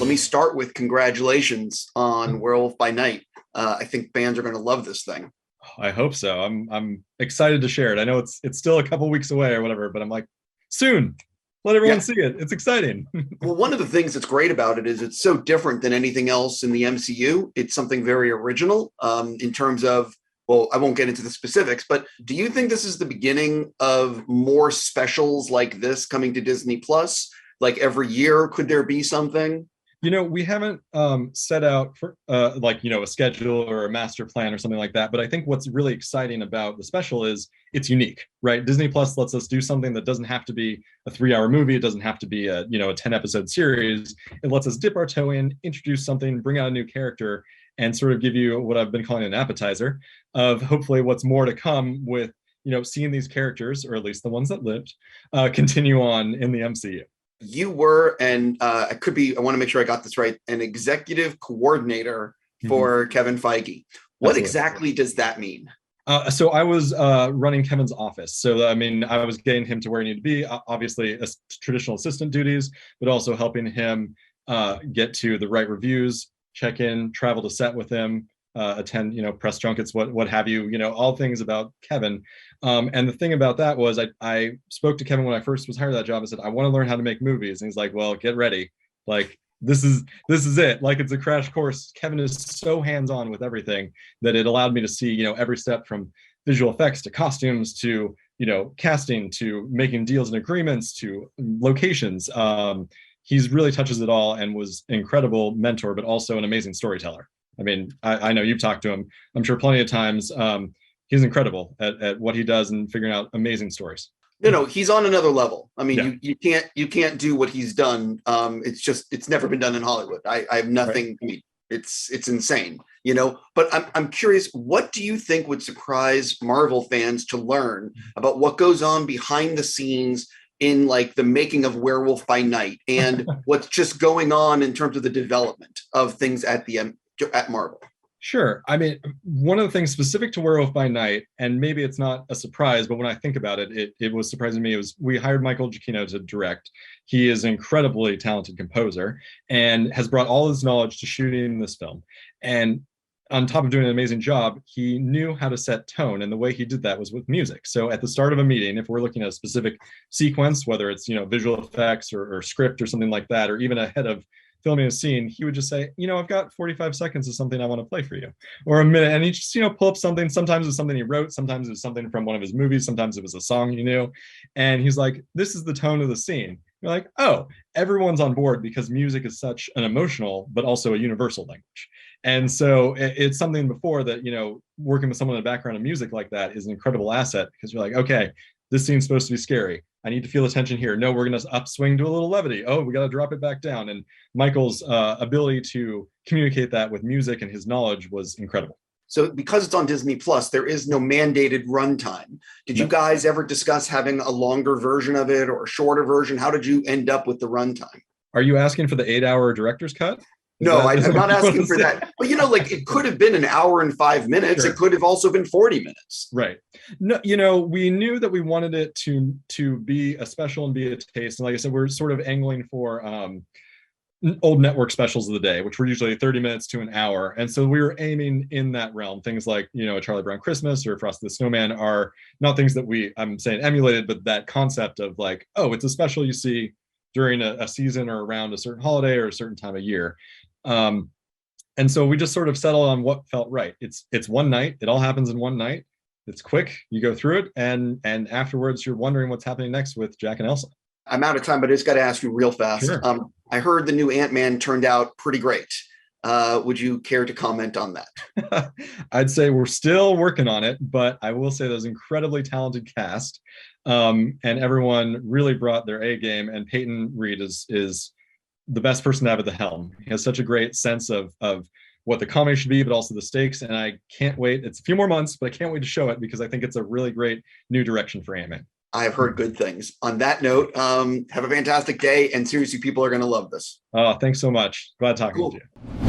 let me start with congratulations on Werewolf by Night. I think fans are going to love this thing. I hope so. I'm excited to share it. I know it's still a couple weeks away or whatever, but I'm like, soon. Let everyone see it. It's exciting. Well, one of the things that's great about it is it's so different than anything else in the MCU. It's something very original in terms of, well, I won't get into the specifics, but do you think this is the beginning of more specials like this coming to Disney Plus? Like every year, could there be something? We haven't set out for a schedule or a master plan or something like that. But I think what's really exciting about the special is it's unique, right? Disney Plus lets us do something that doesn't have to be a 3-hour movie. It doesn't have to be a 10 episode series. It lets us dip our toe in, introduce something, bring out a new character, and sort of give you what I've been calling an appetizer of hopefully what's more to come with, seeing these characters, or at least the ones that lived, continue on in the MCU. You were, and I want to make sure I got this right, an executive coordinator for Kevin Feige. What Absolutely. exactly does that mean? So I was running Kevin's office. So, I was getting him to where he needed to be, obviously traditional assistant duties, but also helping him get to the right reviews, check in, travel to set with him, attend, press junkets, what have you, all things about Kevin. And the thing about that was I spoke to Kevin when I first was hired that job. I said, I want to learn how to make movies. And he's like, well, get ready. Like, this is it. Like, it's a crash course. Kevin is so hands-on with everything that it allowed me to see, every step from visual effects to costumes to, casting to making deals and agreements to locations. He's really touches it all and was an incredible mentor, but also an amazing storyteller. I know you've talked to him, I'm sure, plenty of times. He's incredible at what he does and figuring out amazing stories. He's on another level. You can't do what he's done. It's never been done in Hollywood. I have nothing. Right. It's insane, but I'm curious, what do you think would surprise Marvel fans to learn about what goes on behind the scenes in like the making of Werewolf by Night and what's just going on in terms of the development of things at Marvel? Sure. One of the things specific to Werewolf by Night, and maybe it's not a surprise, but when I think about it, it was surprising to me, we hired Michael Giacchino to direct. He is an incredibly talented composer and has brought all his knowledge to shooting this film. And on top of doing an amazing job, he knew how to set tone. And the way he did that was with music. So at the start of a meeting, if we're looking at a specific sequence, whether it's, visual effects or script or something like that, or even ahead of filming a scene, he would just say, I've got 45 seconds of something I want to play for you, or a minute. And he just, pull up something. Sometimes it's something he wrote. Sometimes it was something from one of his movies. Sometimes it was a song he knew. And he's like, this is the tone of the scene. You're like, oh, everyone's on board because music is such an emotional, but also a universal language. And so it's something before that, working with someone in the background of music like that is an incredible asset, because you're like, okay, this scene's supposed to be scary. I need to feel the tension here. No, we're going to upswing to a little levity. Oh, we got to drop it back down. And Michael's ability to communicate that with music and his knowledge was incredible. So because it's on Disney Plus, there is no mandated runtime. Did you guys ever discuss having a longer version of it or a shorter version? How did you end up with the runtime? Are you asking for the 8-hour director's cut? No, I'm not asking for that. But, it could have been an hour and 5 minutes. Sure. It could have also been 40 minutes. Right. No, we knew that we wanted it to be a special and be a taste. And like I said, we're sort of angling for old network specials of the day, which were usually 30 minutes to an hour. And so we were aiming in that realm. Things like, a Charlie Brown Christmas or Frosty the Snowman are not things that I'm saying emulated, but that concept of like, oh, it's a special you see during a season or around a certain holiday or a certain time of year. And so we just sort of settled on what felt right. It's one night. It all happens in one night. It's quick. You go through it. And afterwards, you're wondering what's happening next with Jack and Elsa. I'm out of time, but I just got to ask you real fast. Sure. I heard the new Ant-Man turned out pretty great. Would you care to comment on that? I'd say we're still working on it, but I will say there's incredibly talented cast. And everyone really brought their A game. And Peyton Reed is the best person to have at the helm. He has such a great sense of what the comedy should be, but also the stakes. And I can't wait. It's a few more months, but I can't wait to show it because I think it's a really great new direction for Ant-Man. I have heard good things. On that note, have a fantastic day. And seriously, people are going to love this. Oh, thanks so much. Glad talking with you.